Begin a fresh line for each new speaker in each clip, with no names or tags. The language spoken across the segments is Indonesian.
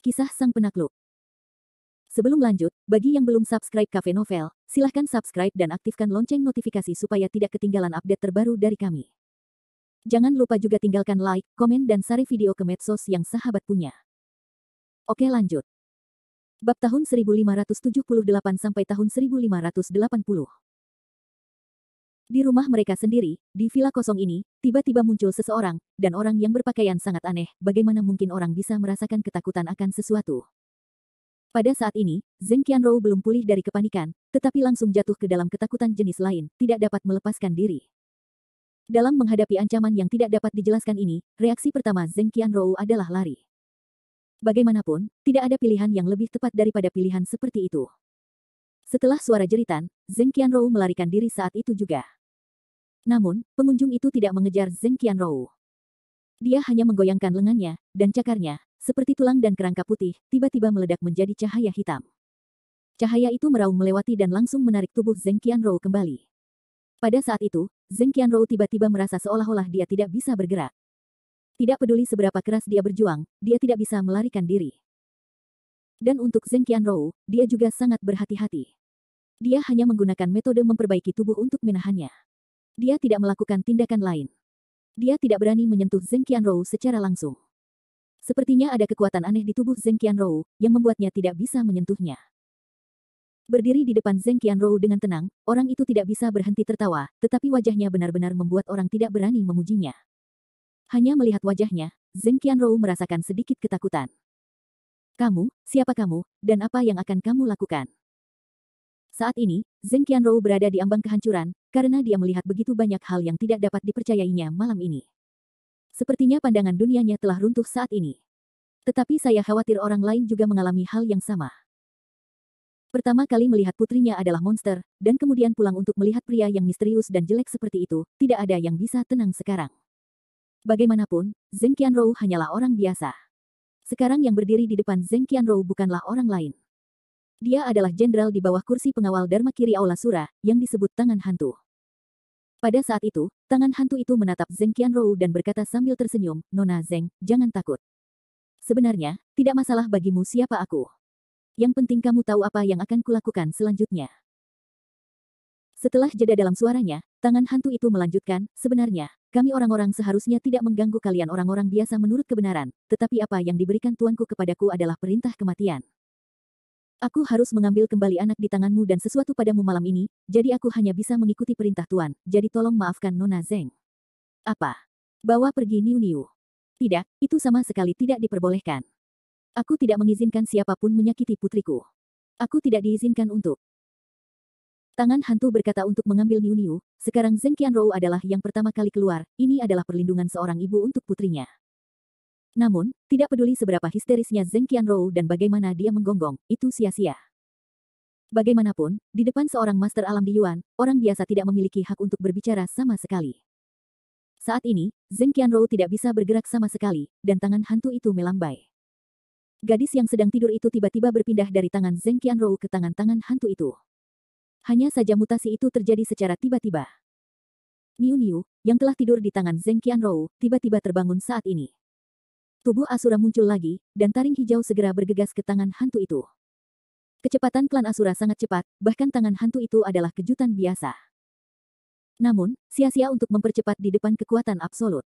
Kisah Sang Penakluk. Sebelum lanjut, bagi yang belum subscribe Cafe Novel, silahkan subscribe dan aktifkan lonceng notifikasi supaya tidak ketinggalan update terbaru dari kami. Jangan lupa juga tinggalkan like, komen dan share video ke medsos yang sahabat punya. Oke lanjut. Bab tahun 1578 sampai tahun 1580. Di rumah mereka sendiri, di villa kosong ini, tiba-tiba muncul seseorang, dan orang yang berpakaian sangat aneh. Bagaimana mungkin orang bisa merasakan ketakutan akan sesuatu? Pada saat ini, Zheng Qianrou belum pulih dari kepanikan, tetapi langsung jatuh ke dalam ketakutan jenis lain, tidak dapat melepaskan diri. Dalam menghadapi ancaman yang tidak dapat dijelaskan ini, reaksi pertama Zheng Qianrou adalah lari. Bagaimanapun, tidak ada pilihan yang lebih tepat daripada pilihan seperti itu. Setelah suara jeritan, Zheng Qianrou melarikan diri saat itu juga. Namun, pengunjung itu tidak mengejar Zheng Qianrou. Dia hanya menggoyangkan lengannya, dan cakarnya, seperti tulang dan kerangka putih, tiba-tiba meledak menjadi cahaya hitam. Cahaya itu meraung melewati dan langsung menarik tubuh Zheng Qianrou kembali. Pada saat itu, Zheng Qianrou tiba-tiba merasa seolah-olah dia tidak bisa bergerak. Tidak peduli seberapa keras dia berjuang, dia tidak bisa melarikan diri. Dan untuk Zheng Qianrou, dia juga sangat berhati-hati. Dia hanya menggunakan metode memperbaiki tubuh untuk menahannya. Dia tidak melakukan tindakan lain. Dia tidak berani menyentuh Zheng Qianrou secara langsung. Sepertinya ada kekuatan aneh di tubuh Zheng Qianrou, yang membuatnya tidak bisa menyentuhnya. Berdiri di depan Zheng Qianrou dengan tenang, orang itu tidak bisa berhenti tertawa, tetapi wajahnya benar-benar membuat orang tidak berani memujinya. Hanya melihat wajahnya, Zheng Qianrou merasakan sedikit ketakutan. Kamu, siapa kamu, dan apa yang akan kamu lakukan? Saat ini, Zheng Qianrou berada di ambang kehancuran, karena dia melihat begitu banyak hal yang tidak dapat dipercayainya malam ini. Sepertinya pandangan dunianya telah runtuh saat ini. Tetapi saya khawatir orang lain juga mengalami hal yang sama. Pertama kali melihat putrinya adalah monster, dan kemudian pulang untuk melihat pria yang misterius dan jelek seperti itu, tidak ada yang bisa tenang sekarang. Bagaimanapun, Zheng Qianrou hanyalah orang biasa. Sekarang yang berdiri di depan Zheng Qianrou bukanlah orang lain. Dia adalah jenderal di bawah kursi pengawal Dharma Kiri Aula Sura, yang disebut Tangan Hantu. Pada saat itu, Tangan Hantu itu menatap Zheng Qianrou dan berkata sambil tersenyum, "Nona Zheng, jangan takut. Sebenarnya, tidak masalah bagimu siapa aku. Yang penting kamu tahu apa yang akan kulakukan selanjutnya." Setelah jeda dalam suaranya, Tangan Hantu itu melanjutkan, "Sebenarnya, kami orang-orang seharusnya tidak mengganggu kalian orang-orang biasa menurut kebenaran, tetapi apa yang diberikan tuanku kepadaku adalah perintah kematian. Aku harus mengambil kembali anak di tanganmu dan sesuatu padamu malam ini, jadi aku hanya bisa mengikuti perintah tuan, jadi tolong maafkan Nona Zheng." "Apa? Bawa pergi Niu Niu?" "Tidak, itu sama sekali tidak diperbolehkan. Aku tidak mengizinkan siapapun menyakiti putriku. Aku tidak diizinkan untuk..." Tangan Hantu berkata untuk mengambil Niu Niu, sekarang Zheng Qianrou adalah yang pertama kali keluar, ini adalah perlindungan seorang ibu untuk putrinya. Namun, tidak peduli seberapa histerisnya Zheng Qianrou dan bagaimana dia menggonggong, itu sia-sia. Bagaimanapun, di depan seorang master alam di Yuan, orang biasa tidak memiliki hak untuk berbicara sama sekali. Saat ini, Zheng Qianrou tidak bisa bergerak sama sekali, dan tangan hantu itu melambai. Gadis yang sedang tidur itu tiba-tiba berpindah dari tangan Zheng Qianrou ke tangan-tangan hantu itu. Hanya saja mutasi itu terjadi secara tiba-tiba. Niu Niu, yang telah tidur di tangan Zheng Qianrou, tiba-tiba terbangun saat ini. Tubuh Asura muncul lagi, dan taring hijau segera bergegas ke tangan hantu itu. Kecepatan klan Asura sangat cepat, bahkan tangan hantu itu adalah kejutan biasa. Namun, sia-sia untuk mempercepat di depan kekuatan absolut.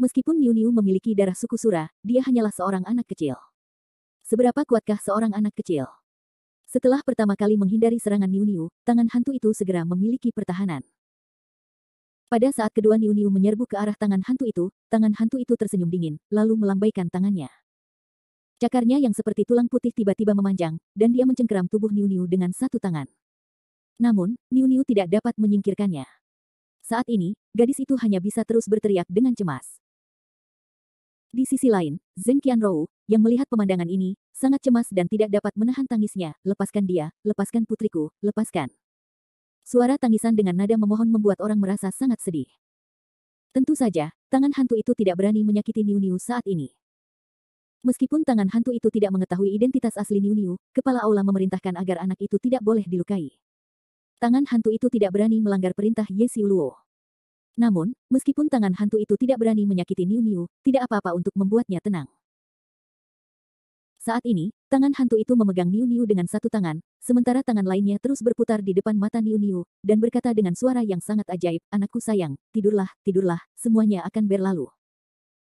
Meskipun Niu Niu memiliki darah suku Sura, dia hanyalah seorang anak kecil. Seberapa kuatkah seorang anak kecil? Setelah pertama kali menghindari serangan Niu Niu, tangan hantu itu segera memiliki pertahanan. Pada saat kedua Niu Niu menyerbu ke arah tangan hantu itu tersenyum dingin, lalu melambaikan tangannya. Cakarnya yang seperti tulang putih tiba-tiba memanjang, dan dia mencengkeram tubuh Niu Niu dengan satu tangan. Namun, Niu Niu tidak dapat menyingkirkannya. Saat ini, gadis itu hanya bisa terus berteriak dengan cemas. Di sisi lain, Zheng Qianrou, yang melihat pemandangan ini, sangat cemas dan tidak dapat menahan tangisnya, "Lepaskan dia, lepaskan putriku, lepaskan." Suara tangisan dengan nada memohon membuat orang merasa sangat sedih. Tentu saja, tangan hantu itu tidak berani menyakiti Niu Niu saat ini. Meskipun tangan hantu itu tidak mengetahui identitas asli Niu Niu, kepala aula memerintahkan agar anak itu tidak boleh dilukai. Tangan hantu itu tidak berani melanggar perintah Ye Xiuluo. Namun, meskipun tangan hantu itu tidak berani menyakiti Niu Niu, tidak apa-apa untuk membuatnya tenang. Saat ini, tangan hantu itu memegang Niu Niu dengan satu tangan, sementara tangan lainnya terus berputar di depan mata Niu Niu, dan berkata dengan suara yang sangat ajaib, "Anakku sayang, tidurlah, tidurlah, semuanya akan berlalu."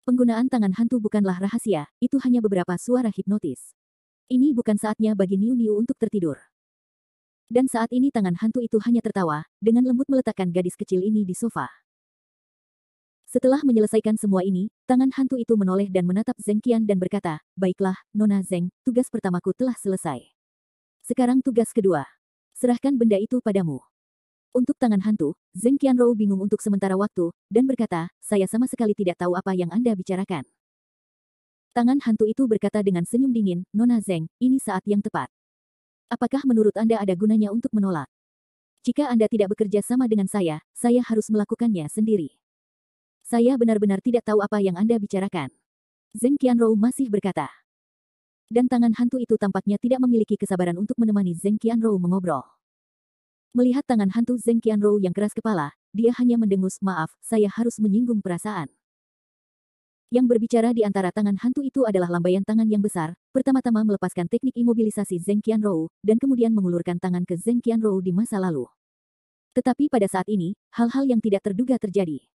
Penggunaan tangan hantu bukanlah rahasia, itu hanya beberapa suara hipnotis. Ini bukan saatnya bagi Niu Niu untuk tertidur. Dan saat ini tangan hantu itu hanya tertawa, dengan lembut meletakkan gadis kecil ini di sofa. Setelah menyelesaikan semua ini, tangan hantu itu menoleh dan menatap Zheng Qian dan berkata, "Baiklah, Nona Zheng, tugas pertamaku telah selesai. Sekarang tugas kedua. Serahkan benda itu padamu." Untuk tangan hantu, Zheng Qianrou bingung untuk sementara waktu, dan berkata, "Saya sama sekali tidak tahu apa yang Anda bicarakan." Tangan hantu itu berkata dengan senyum dingin, "Nona Zheng, ini saat yang tepat. Apakah menurut Anda ada gunanya untuk menolak? Jika Anda tidak bekerja sama dengan saya harus melakukannya sendiri. Saya benar-benar tidak tahu apa yang Anda bicarakan." Zheng Qianrou masih berkata. Dan tangan hantu itu tampaknya tidak memiliki kesabaran untuk menemani Zheng Qianrou mengobrol. Melihat tangan hantu Zheng Qianrou yang keras kepala, dia hanya mendengus, "Maaf, saya harus menyinggung perasaan." Yang berbicara di antara tangan hantu itu adalah lambaian tangan yang besar, pertama-tama melepaskan teknik imobilisasi Zheng Qianrou, dan kemudian mengulurkan tangan ke Zheng Qianrou di masa lalu. Tetapi pada saat ini, hal-hal yang tidak terduga terjadi.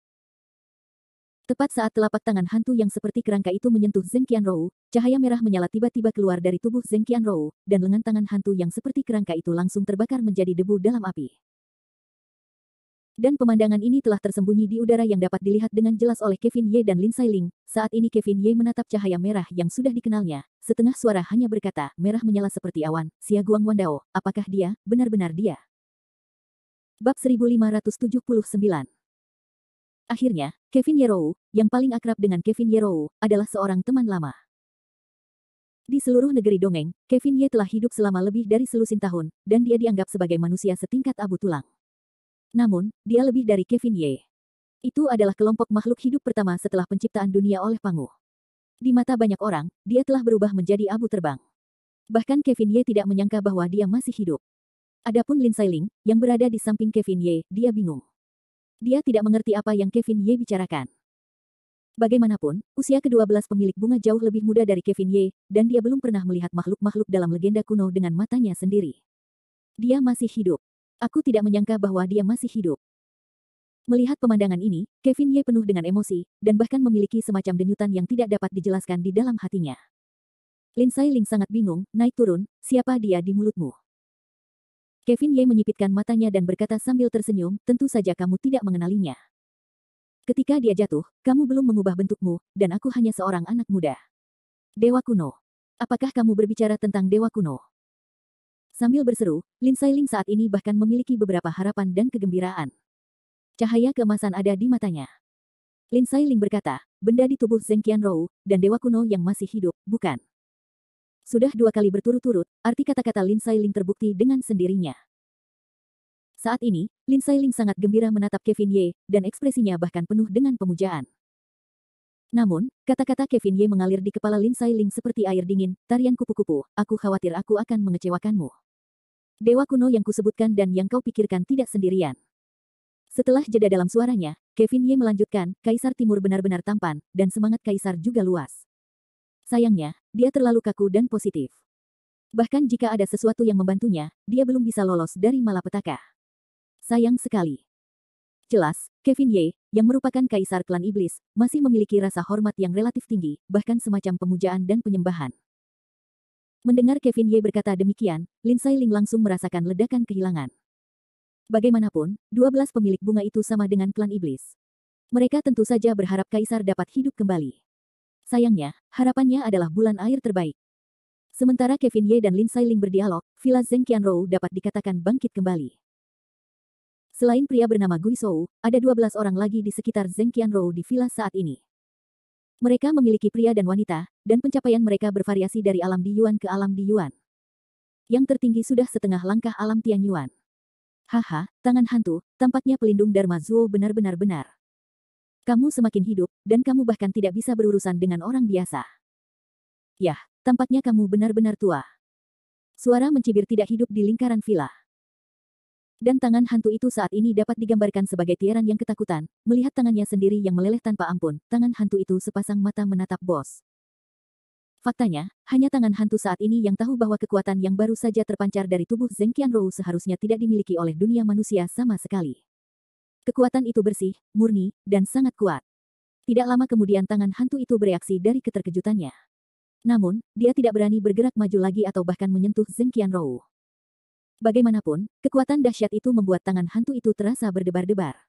Tepat saat telapak tangan hantu yang seperti kerangka itu menyentuh Zheng Qianrou, cahaya merah menyala tiba-tiba keluar dari tubuh Zheng Qianrou, dan lengan tangan hantu yang seperti kerangka itu langsung terbakar menjadi debu dalam api. Dan pemandangan ini telah tersembunyi di udara yang dapat dilihat dengan jelas oleh Kevin Ye dan Lin Sailing. Saat ini Kevin Ye menatap cahaya merah yang sudah dikenalnya, setengah suara hanya berkata, "Merah menyala seperti awan, Xia Guang Wandao, apakah dia, benar-benar dia?" Bab 1579. Akhirnya, Kevin Yerou, yang paling akrab dengan Kevin Yerou, adalah seorang teman lama. Di seluruh negeri dongeng, Kevin Ye telah hidup selama lebih dari selusin tahun, dan dia dianggap sebagai manusia setingkat abu tulang. Namun, dia lebih dari Kevin Ye. Itu adalah kelompok makhluk hidup pertama setelah penciptaan dunia oleh Pangu. Di mata banyak orang, dia telah berubah menjadi abu terbang. Bahkan Kevin Ye tidak menyangka bahwa dia masih hidup. Adapun Lin Sailing, yang berada di samping Kevin Ye, dia bingung. Dia tidak mengerti apa yang Kevin Ye bicarakan. Bagaimanapun, usia ke-12 pemilik bunga jauh lebih muda dari Kevin Ye, dan dia belum pernah melihat makhluk-makhluk dalam legenda kuno dengan matanya sendiri. Dia masih hidup. Aku tidak menyangka bahwa dia masih hidup. Melihat pemandangan ini, Kevin Ye penuh dengan emosi, dan bahkan memiliki semacam denyutan yang tidak dapat dijelaskan di dalam hatinya. Lin Sailing sangat bingung, "Naik turun, siapa dia di mulutmu?" Kevin Ye menyipitkan matanya dan berkata sambil tersenyum, "Tentu saja kamu tidak mengenalinya. Ketika dia jatuh, kamu belum mengubah bentukmu, dan aku hanya seorang anak muda. Dewa kuno. Apakah kamu berbicara tentang dewa kuno?" Sambil berseru, Lin Sailing saat ini bahkan memiliki beberapa harapan dan kegembiraan. Cahaya keemasan ada di matanya. Lin Sailing berkata, "Benda di tubuh Zheng Qianrou, dan dewa kuno yang masih hidup, bukan?" Sudah 2 kali berturut-turut, arti kata-kata Lin Sailing terbukti dengan sendirinya. Saat ini, Lin Sailing sangat gembira menatap Kevin Ye, dan ekspresinya bahkan penuh dengan pemujaan. Namun, kata-kata Kevin Ye mengalir di kepala Lin Sailing seperti air dingin, "Tarian kupu-kupu, aku khawatir aku akan mengecewakanmu. Dewa kuno yang kusebutkan dan yang kau pikirkan tidak sendirian." Setelah jeda dalam suaranya, Kevin Ye melanjutkan, "Kaisar Timur benar-benar tampan, dan semangat Kaisar juga luas. Sayangnya, dia terlalu kaku dan positif. Bahkan jika ada sesuatu yang membantunya, dia belum bisa lolos dari malapetaka. Sayang sekali." Jelas, Kevin Ye, yang merupakan kaisar klan iblis, masih memiliki rasa hormat yang relatif tinggi, bahkan semacam pemujaan dan penyembahan. Mendengar Kevin Ye berkata demikian, Lin Sailing langsung merasakan ledakan kehilangan. Bagaimanapun, 12 pemilik bunga itu sama dengan klan iblis. Mereka tentu saja berharap kaisar dapat hidup kembali. Sayangnya, harapannya adalah bulan air terbaik. Sementara Kevin Ye dan Lin Sailing berdialog, Villa Zheng Qianrou dapat dikatakan bangkit kembali. Selain pria bernama Gui Shou, ada 12 orang lagi di sekitar Zheng Qianrou di villa saat ini. Mereka memiliki pria dan wanita, dan pencapaian mereka bervariasi dari alam Di Yuan ke alam Di Yuan. Yang tertinggi sudah setengah langkah alam Tian Yuan. Haha, tangan hantu, tampaknya pelindung Dharma Zuo benar-benar benar. Kamu semakin hidup, dan kamu bahkan tidak bisa berurusan dengan orang biasa. Yah, tampaknya kamu benar-benar tua. Suara mencibir tidak hidup di lingkaran villa. Dan tangan hantu itu saat ini dapat digambarkan sebagai tiaran yang ketakutan, melihat tangannya sendiri yang meleleh tanpa ampun, tangan hantu itu sepasang mata menatap bos. Faktanya, hanya tangan hantu saat ini yang tahu bahwa kekuatan yang baru saja terpancar dari tubuh Zheng Qianrou seharusnya tidak dimiliki oleh dunia manusia sama sekali. Kekuatan itu bersih, murni, dan sangat kuat. Tidak lama kemudian tangan hantu itu bereaksi dari keterkejutannya. Namun, dia tidak berani bergerak maju lagi atau bahkan menyentuh Zheng Qianrou. Bagaimanapun, kekuatan dahsyat itu membuat tangan hantu itu terasa berdebar-debar.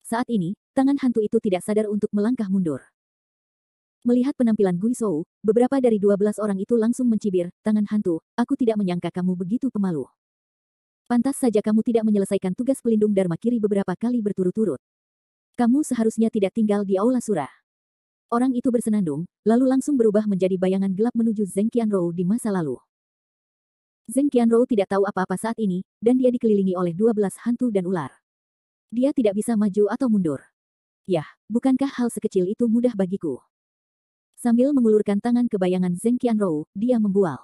Saat ini, tangan hantu itu tidak sadar untuk melangkah mundur. Melihat penampilan Gui Shou, beberapa dari 12 orang itu langsung mencibir, "Tangan hantu, aku tidak menyangka kamu begitu pemalu. Pantas saja kamu tidak menyelesaikan tugas pelindung Dharma Kiri beberapa kali berturut-turut. Kamu seharusnya tidak tinggal di Aula Surah." Orang itu bersenandung, lalu langsung berubah menjadi bayangan gelap menuju Zheng Qianrou di masa lalu. Zheng Qianrou tidak tahu apa-apa saat ini, dan dia dikelilingi oleh 12 hantu dan ular. Dia tidak bisa maju atau mundur. Yah, bukankah hal sekecil itu mudah bagiku? Sambil mengulurkan tangan ke bayangan Zheng Qianrou, dia membual.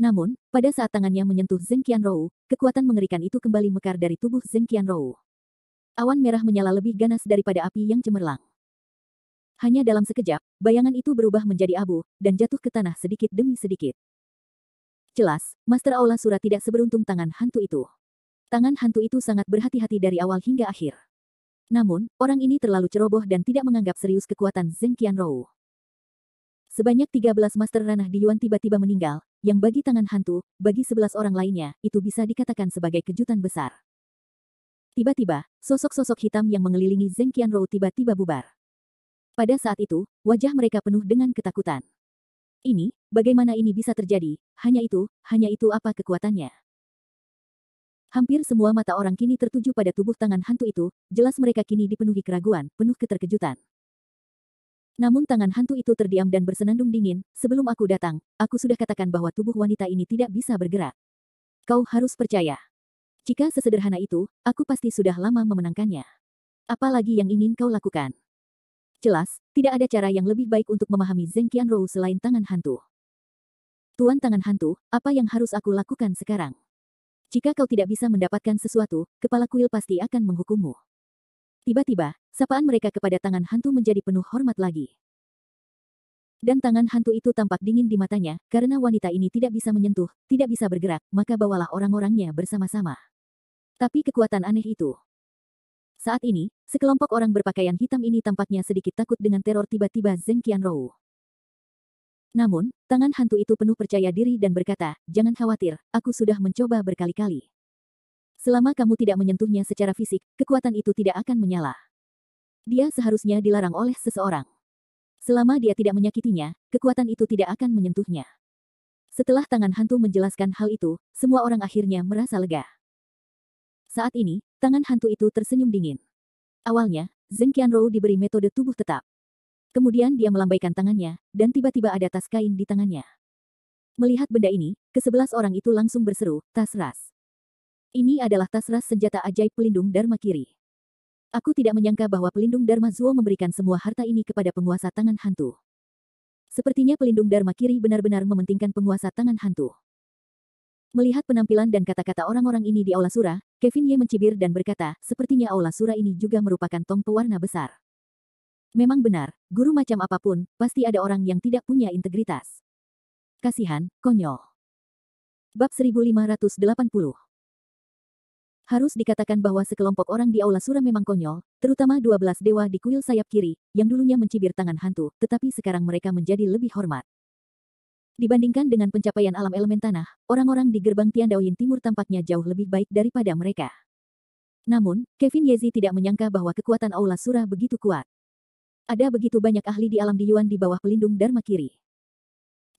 Namun, pada saat tangannya menyentuh Zheng Qianrou, kekuatan mengerikan itu kembali mekar dari tubuh Zheng Qianrou. Awan merah menyala lebih ganas daripada api yang cemerlang. Hanya dalam sekejap, bayangan itu berubah menjadi abu, dan jatuh ke tanah sedikit demi sedikit. Jelas, Master Aula Surah tidak seberuntung tangan hantu itu. Tangan hantu itu sangat berhati-hati dari awal hingga akhir. Namun, orang ini terlalu ceroboh dan tidak menganggap serius kekuatan Zheng Qianrou. Sebanyak 13 master ranah di Yuan tiba-tiba meninggal, yang bagi tangan hantu, bagi 11 orang lainnya, itu bisa dikatakan sebagai kejutan besar. Tiba-tiba, sosok-sosok hitam yang mengelilingi Zheng Qianrou tiba-tiba bubar. Pada saat itu, wajah mereka penuh dengan ketakutan. Ini, bagaimana ini bisa terjadi? Hanya itu apa kekuatannya? Hampir semua mata orang kini tertuju pada tubuh tangan hantu itu, jelas mereka kini dipenuhi keraguan, penuh keterkejutan. Namun tangan hantu itu terdiam dan bersenandung dingin, "Sebelum aku datang, aku sudah katakan bahwa tubuh wanita ini tidak bisa bergerak. Kau harus percaya. Jika sesederhana itu, aku pasti sudah lama memenangkannya. Apalagi yang ingin kau lakukan?" Jelas, tidak ada cara yang lebih baik untuk memahami Zheng Qianrou selain tangan hantu. "Tuan tangan hantu, apa yang harus aku lakukan sekarang? Jika kau tidak bisa mendapatkan sesuatu, kepala kuil pasti akan menghukummu." Tiba-tiba, sapaan mereka kepada tangan hantu menjadi penuh hormat lagi. Dan tangan hantu itu tampak dingin di matanya, karena wanita ini tidak bisa menyentuh, tidak bisa bergerak, maka bawalah orang-orangnya bersama-sama. Tapi kekuatan aneh itu. Saat ini, sekelompok orang berpakaian hitam ini tampaknya sedikit takut dengan teror tiba-tiba Zheng Qianrou. Namun, tangan hantu itu penuh percaya diri dan berkata, "Jangan khawatir, aku sudah mencoba berkali-kali. Selama kamu tidak menyentuhnya secara fisik, kekuatan itu tidak akan menyala. Dia seharusnya dilarang oleh seseorang. Selama dia tidak menyakitinya, kekuatan itu tidak akan menyentuhnya." Setelah tangan hantu menjelaskan hal itu, semua orang akhirnya merasa lega. Saat ini, tangan hantu itu tersenyum dingin. Awalnya, Zheng Qianrou diberi metode tubuh tetap. Kemudian dia melambaikan tangannya, dan tiba-tiba ada tas kain di tangannya. Melihat benda ini, ke-11 orang itu langsung berseru, "Tas ras. Ini adalah tas ras senjata ajaib pelindung Dharma Kiri. Aku tidak menyangka bahwa pelindung Dharma Zuo memberikan semua harta ini kepada penguasa tangan hantu. Sepertinya pelindung Dharma Kiri benar-benar mementingkan penguasa tangan hantu." Melihat penampilan dan kata-kata orang-orang ini di Aula Surah, Kevin Ye mencibir dan berkata, "Sepertinya Aula Surah ini juga merupakan tong pewarna besar." Memang benar, guru macam apapun, pasti ada orang yang tidak punya integritas. Kasihan, konyol. Bab 1580. Harus dikatakan bahwa sekelompok orang di Aula Surah memang konyol, terutama 12 dewa di kuil sayap kiri, yang dulunya mencibir tangan hantu, tetapi sekarang mereka menjadi lebih hormat. Dibandingkan dengan pencapaian alam elemen tanah, orang-orang di gerbang Tiandaoyin Timur tampaknya jauh lebih baik daripada mereka. Namun, Kevin Yezi tidak menyangka bahwa kekuatan Aula Surah begitu kuat. Ada begitu banyak ahli di alam di Yuan di bawah pelindung Dharma Kiri.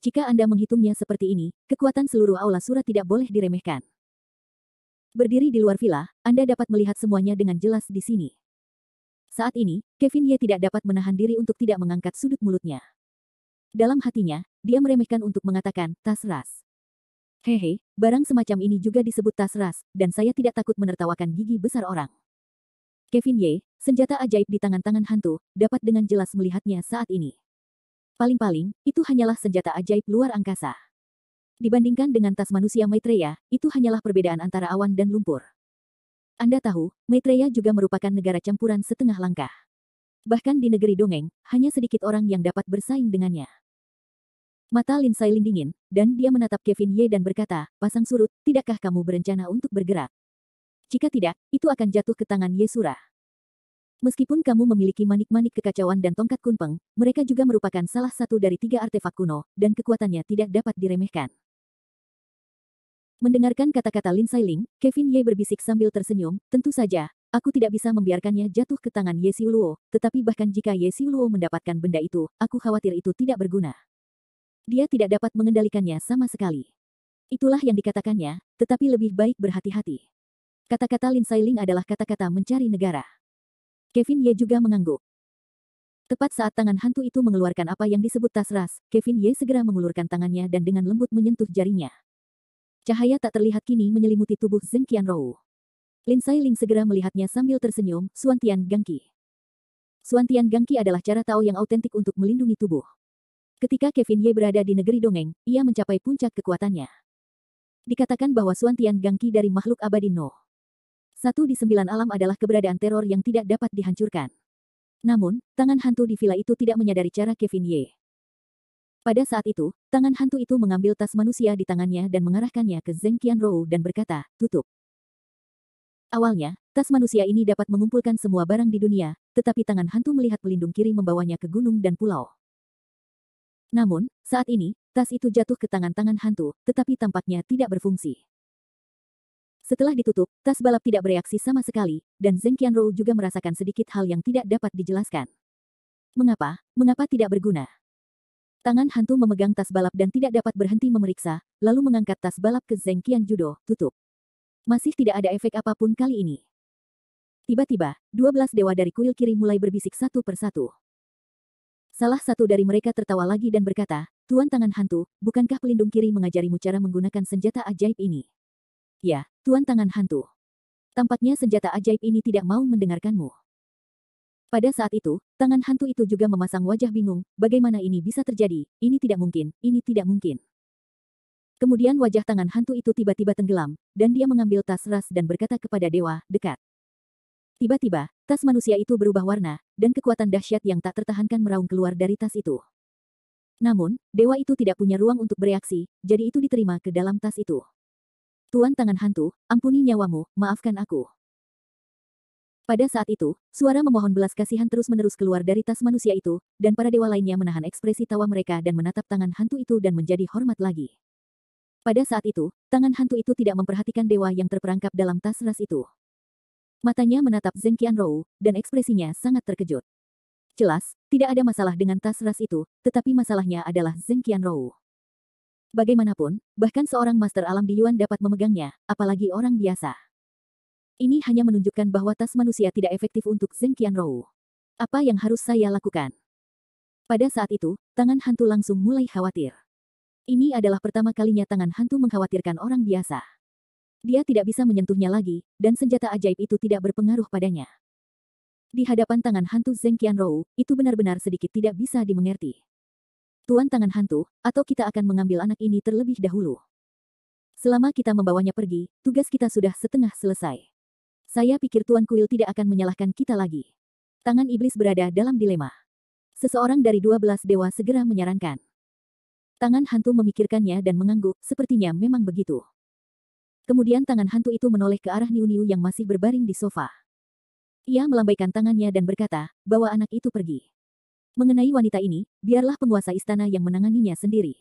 Jika Anda menghitungnya seperti ini, kekuatan seluruh Aula Surah tidak boleh diremehkan. Berdiri di luar villa, Anda dapat melihat semuanya dengan jelas di sini. Saat ini, Kevin Ye tidak dapat menahan diri untuk tidak mengangkat sudut mulutnya. Dalam hatinya, dia meremehkan untuk mengatakan, "Tas ras. Hehe, barang semacam ini juga disebut tas ras, dan saya tidak takut menertawakan gigi besar orang." Kevin Ye, senjata ajaib di tangan-tangan hantu, dapat dengan jelas melihatnya saat ini. Paling-paling, itu hanyalah senjata ajaib luar angkasa. Dibandingkan dengan tas manusia Maitreya, itu hanyalah perbedaan antara awan dan lumpur. Anda tahu, Maitreya juga merupakan negara campuran setengah langkah. Bahkan di negeri dongeng, hanya sedikit orang yang dapat bersaing dengannya. Mata Lin Sailing dingin, dan dia menatap Kevin Ye dan berkata, pasang surut, tidakkah kamu berencana untuk bergerak? Jika tidak, itu akan jatuh ke tangan Ye Surah. Meskipun kamu memiliki manik-manik kekacauan dan tongkat kunpeng, mereka juga merupakan salah satu dari 3 artefak kuno, dan kekuatannya tidak dapat diremehkan. Mendengarkan kata-kata Lin Sailing, Kevin Ye berbisik sambil tersenyum, tentu saja, aku tidak bisa membiarkannya jatuh ke tangan Ye Xiuluo, tetapi bahkan jika Ye Xiuluo mendapatkan benda itu, aku khawatir itu tidak berguna. Dia tidak dapat mengendalikannya sama sekali. Itulah yang dikatakannya, tetapi lebih baik berhati-hati. Kata-kata Lin Sailing adalah kata-kata mencari negara. Kevin Ye juga mengangguk. Tepat saat tangan hantu itu mengeluarkan apa yang disebut tas ras, Kevin Ye segera mengulurkan tangannya dan dengan lembut menyentuh jarinya. Cahaya tak terlihat kini menyelimuti tubuh Zheng Qianrou. Lin Sailing segera melihatnya sambil tersenyum, Suantian Gangqi. Suantian Gangqi adalah cara Tao yang autentik untuk melindungi tubuh. Ketika Kevin Ye berada di negeri dongeng, ia mencapai puncak kekuatannya. Dikatakan bahwa Suantian Gangqi dari makhluk abadi No. 1 di 9 alam adalah keberadaan teror yang tidak dapat dihancurkan. Namun, tangan hantu di villa itu tidak menyadari cara Kevin Ye. Pada saat itu, tangan hantu itu mengambil tas manusia di tangannya dan mengarahkannya ke Zheng Qianrou dan berkata, tutup. Awalnya, tas manusia ini dapat mengumpulkan semua barang di dunia, tetapi tangan hantu melihat pelindung kiri membawanya ke gunung dan pulau. Namun, saat ini, tas itu jatuh ke tangan-tangan hantu, tetapi tampaknya tidak berfungsi. Setelah ditutup, tas balap tidak bereaksi sama sekali, dan Zheng Qianrou juga merasakan sedikit hal yang tidak dapat dijelaskan. Mengapa? Mengapa tidak berguna? Tangan hantu memegang tas balap dan tidak dapat berhenti memeriksa, lalu mengangkat tas balap ke Zheng Qianjudo, tutup. Masih tidak ada efek apapun kali ini. Tiba-tiba, 12 dewa dari kuil kiri mulai berbisik satu persatu. Salah satu dari mereka tertawa lagi dan berkata, Tuan Tangan Hantu, bukankah pelindung kiri mengajarimu cara menggunakan senjata ajaib ini? Ya, Tuan Tangan Hantu. Tampaknya senjata ajaib ini tidak mau mendengarkanmu. Pada saat itu, tangan hantu itu juga memasang wajah bingung, bagaimana ini bisa terjadi, ini tidak mungkin, ini tidak mungkin. Kemudian wajah tangan hantu itu tiba-tiba tenggelam, dan dia mengambil tas ras dan berkata kepada dewa, dekat. Tiba-tiba, tas manusia itu berubah warna, dan kekuatan dahsyat yang tak tertahankan meraung keluar dari tas itu. Namun, dewa itu tidak punya ruang untuk bereaksi, jadi itu diterima ke dalam tas itu. Tuan Tangan Hantu, ampuni nyawamu, maafkan aku. Pada saat itu, suara memohon belas kasihan terus-menerus keluar dari tas manusia itu, dan para dewa lainnya menahan ekspresi tawa mereka dan menatap tangan hantu itu dan menjadi hormat lagi. Pada saat itu, tangan hantu itu tidak memperhatikan dewa yang terperangkap dalam tas ras itu. Matanya menatap Zheng Qianrou, dan ekspresinya sangat terkejut. Jelas, tidak ada masalah dengan tas ras itu, tetapi masalahnya adalah Zheng Qianrou. Bagaimanapun, bahkan seorang master alam di Yuan dapat memegangnya, apalagi orang biasa. Ini hanya menunjukkan bahwa tas manusia tidak efektif untuk Zheng Qianrou. Apa yang harus saya lakukan? Pada saat itu, tangan hantu langsung mulai khawatir. Ini adalah pertama kalinya tangan hantu mengkhawatirkan orang biasa. Dia tidak bisa menyentuhnya lagi, dan senjata ajaib itu tidak berpengaruh padanya. Di hadapan tangan hantu Zheng Qianrou, itu benar-benar sedikit tidak bisa dimengerti. Tuan Tangan Hantu, atau kita akan mengambil anak ini terlebih dahulu. Selama kita membawanya pergi, tugas kita sudah setengah selesai. Saya pikir Tuan Kuil tidak akan menyalahkan kita lagi. Tangan iblis berada dalam dilema. Seseorang dari 12 dewa segera menyarankan. Tangan hantu memikirkannya dan mengangguk, sepertinya memang begitu. Kemudian tangan hantu itu menoleh ke arah Niu Niu yang masih berbaring di sofa. Ia melambaikan tangannya dan berkata, bawa anak itu pergi. Mengenai wanita ini, biarlah penguasa istana yang menanganinya sendiri.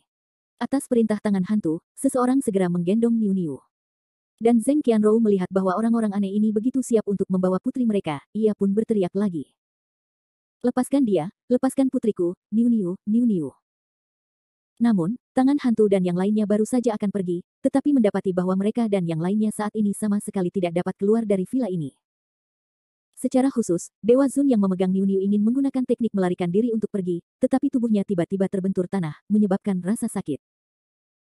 Atas perintah tangan hantu, seseorang segera menggendong Niu Niu. Dan Zheng Qianrou melihat bahwa orang-orang aneh ini begitu siap untuk membawa putri mereka, ia pun berteriak lagi. Lepaskan dia, lepaskan putriku, Niu Niu, Niu Niu. Namun, tangan hantu dan yang lainnya baru saja akan pergi, tetapi mendapati bahwa mereka dan yang lainnya saat ini sama sekali tidak dapat keluar dari villa ini. Secara khusus, Dewa Zun yang memegang Niu Niu ingin menggunakan teknik melarikan diri untuk pergi, tetapi tubuhnya tiba-tiba terbentur tanah, menyebabkan rasa sakit.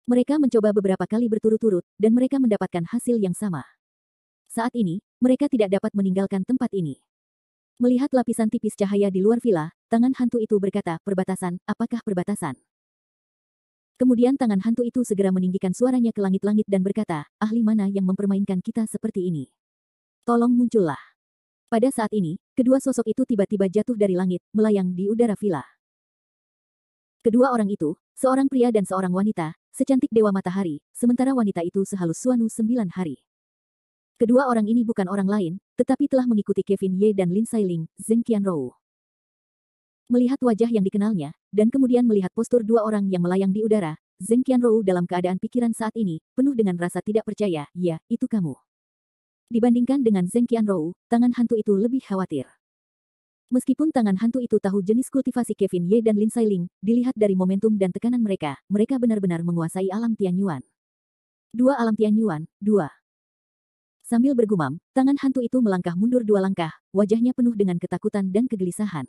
Mereka mencoba beberapa kali berturut-turut, dan mereka mendapatkan hasil yang sama. Saat ini, mereka tidak dapat meninggalkan tempat ini. Melihat lapisan tipis cahaya di luar villa, tangan hantu itu berkata, perbatasan, apakah perbatasan? Kemudian tangan hantu itu segera meninggikan suaranya ke langit-langit dan berkata, ahli mana yang mempermainkan kita seperti ini? Tolong muncullah. Pada saat ini, kedua sosok itu tiba-tiba jatuh dari langit, melayang di udara villa. Kedua orang itu, seorang pria dan seorang wanita, secantik dewa matahari, sementara wanita itu sehalus Suanu 9 hari. Kedua orang ini bukan orang lain, tetapi telah mengikuti Kevin Ye dan Lin Sailing, Zheng Qianrou. Melihat wajah yang dikenalnya, dan kemudian melihat postur dua orang yang melayang di udara, Zheng Qianrou dalam keadaan pikiran saat ini, penuh dengan rasa tidak percaya, ya, itu kamu. Dibandingkan dengan Zheng Qianrou, tangan hantu itu lebih khawatir. Meskipun tangan hantu itu tahu jenis kultivasi Kevin Ye dan Lin Sailing, dilihat dari momentum dan tekanan mereka, mereka benar-benar menguasai alam Tianyuan. Dua alam Tianyuan, dua. Sambil bergumam, tangan hantu itu melangkah mundur 2 langkah, wajahnya penuh dengan ketakutan dan kegelisahan.